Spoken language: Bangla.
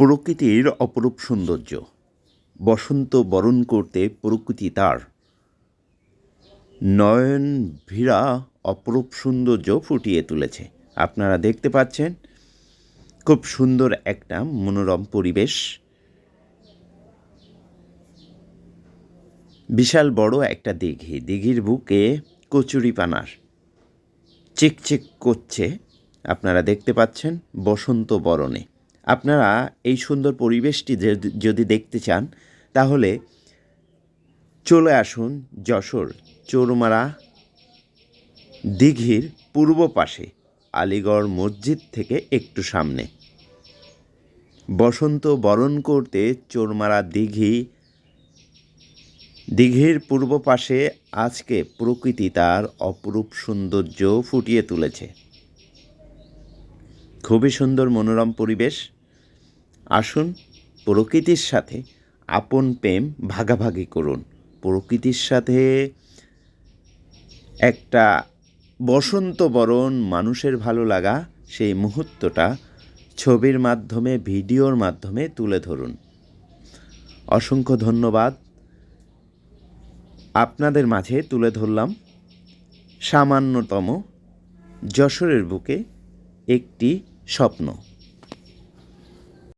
প্রকৃতির অপরূপ সৌন্দর্য। বসন্ত বরণ করতে প্রকৃতি তার নয়নভীরা অপরূপ সৌন্দর্য ফুটিয়ে তুলেছে। আপনারা দেখতে পাচ্ছেন খুব সুন্দর একটা মনোরম পরিবেশ। বিশাল বড় একটা দিঘি, দিঘির বুকে কচুরিপানার চিকচিক করছে। আপনারা দেখতে পাচ্ছেন বসন্ত বরণে। আপনারা এই সুন্দর পরিবেশটি যদি দেখতে চান তাহলে চলে আসুন যশোর চৌরমারা দিঘির পূর্ব পাশে আলীগড় মসজিদ থেকে একটু সামনে। বসন্ত বরণ করতে চৌরমারা দিঘির পূর্ব পাশে আজকে প্রকৃতি তার অপরূপ সৌন্দর্য ফুটিয়ে তুলেছে। খুবই সুন্দর মনোরম পরিবেশ। আসুন প্রকৃতির সাথে আপন প্রেম ভাগাভাগি করুন। প্রকৃতির সাথে একটা বসন্ত বরণ, মানুষের ভালো লাগা, সেই মুহূর্তটা ছবির মাধ্যমে, ভিডিওর মাধ্যমে তুলে ধরুন। অসংখ্য ধন্যবাদ। আপনাদের মাঝে তুলে ধরলাম সামান্যতম যশোরের বুকে একটি স্বপ্ন।